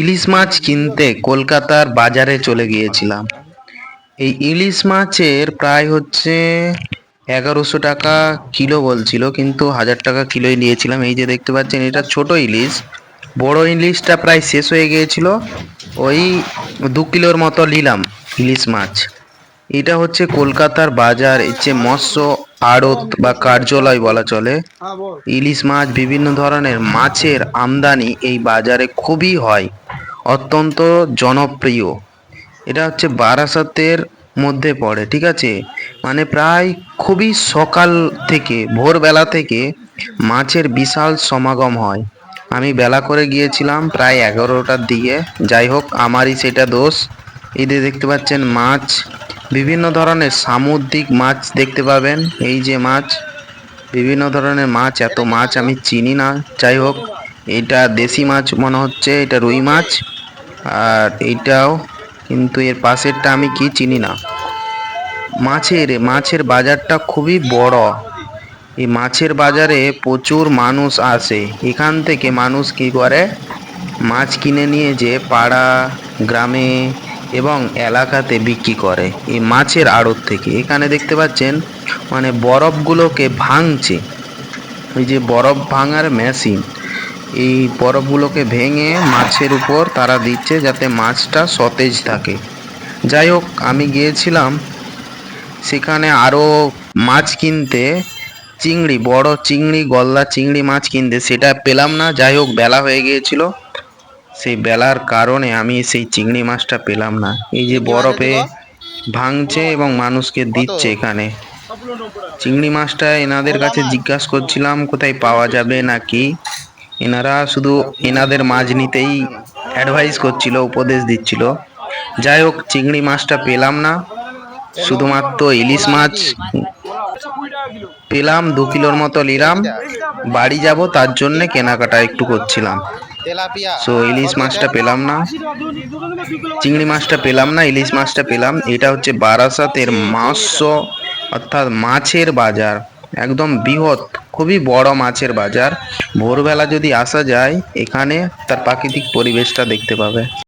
ইলিশ মাছ কিনতে কলকাতার বাজারে চলে গিয়েছিলাম। এই ইলিশ মাছের প্রায় হচ্ছে 1100 টাকা কিলো বলছিল, কিন্তু 1000 টাকা কিলোই নিয়েছিলাম। এই যে দেখতে পাচ্ছেন, এটা ছোট ইলিশ। বড় ইলিশটা প্রায় শেষ হয়ে গিয়েছিল। ওই 2 কিলোর মতো নিলাম ইলিশ মাছ। এটা হচ্ছে কলকাতার বাজার, হচ্ছে মৎস্য আড়ত বা কার্যালয় বলা চলে। ইলিশ মাছ, বিভিন্ন ধরনের মাছের আমদানি এই বাজারে খুবই হয়, অত্যন্ত জনপ্রিয়। এটা হচ্ছে বারাসাতের মধ্যে পড়ে, ঠিক আছে। মানে প্রায় খুবই সকাল থেকে, ভোরবেলা থেকে মাছের বিশাল সমাগম হয়। আমি বেলা করে গিয়েছিলাম, প্রায় 11টার দিকে। যাই হোক, আমারই সেটা দোষ। এই যে দেখতে পাচ্ছেন মাছ, বিভিন্ন ধরনের সামুদ্রিক মাছ দেখতে পাবেন। এই যে মাছ, বিভিন্ন ধরনের মাছ। এত মাছ আমি চিনি না। যাই হোক, এটা দেশি মাছ মনে হচ্ছে, এটা রুই মাছ। আর এইটাও, কিন্তু এর পাশেরটা আমি কি চিনি না। মাছের বাজারটা খুবই বড়। এই মাছের বাজারে প্রচুর মানুষ আসে। এখান থেকে মানুষ কি করে, মাছ কিনে নিয়ে যে পাড়া, গ্রামে এবং এলাকাতে বিক্রি করে এই মাছের আড়ত থেকে। এখানে দেখতে পাচ্ছেন, মানে বরফগুলোকে ভাঙছে। এই যে বরফ ভাঙার মেশিন, এই বরফগুলোকে ভেঙে মাছের উপর তারা দিচ্ছে, যাতে মাছটা সতেজ থাকে। যাই হোক, আমি গিয়েছিলাম সেখানে আরো মাছ কিনতে, চিংড়ি, বড় চিংড়ি, গলদা চিংড়ি মাছ কিনতে। সেটা পেলাম না। যাই হোক, বেলা হয়ে গিয়েছিল। সেই বেলার কারণে আমি সেই চিংড়ি মাছটা পেলাম না। এই যে চিংড়ি মাছ আছে বরফে গো। ভাঙছে এবং মানুষকে কত? দিচ্ছে এখানে। চিংড়ি মাছটা এনাদের ওলা কাছে মাছ। জিজ্ঞাসা করছিলাম কোথায় পাওয়া যাবে নাকি। এনারা শুধু এনাদের মাছ নিতেই অ্যাডভাইস করছিল, উপদেশ দিচ্ছিল। যাই হোক, চিংড়ি মাছটা পেলাম না। শুধুমাত্র ইলিশ ওলা মাছ নাকি? পেলাম। 2 কিলোর মতো নিলাম। এইটা বাড়ি যাব, তার জন্য কেনাকাটা একটু করছিলাম। তেলাপিয়া সো ইলিশ কত এটা? মাছটা পেলাম না, চিংড়ি মাছটা পেলাম না, ইলিশ মাছটা পেলাম। এটা হচ্ছে বারাসাতের মৎস্য, অর্থাৎ মাছের বাজার। একদম বৃহৎ, খুবই বড় মাছের বাজার। ভোরবেলা যদি আসা যায় এখানে, তার প্রাকৃতিক পরিবেশটা দেখতে পাবে।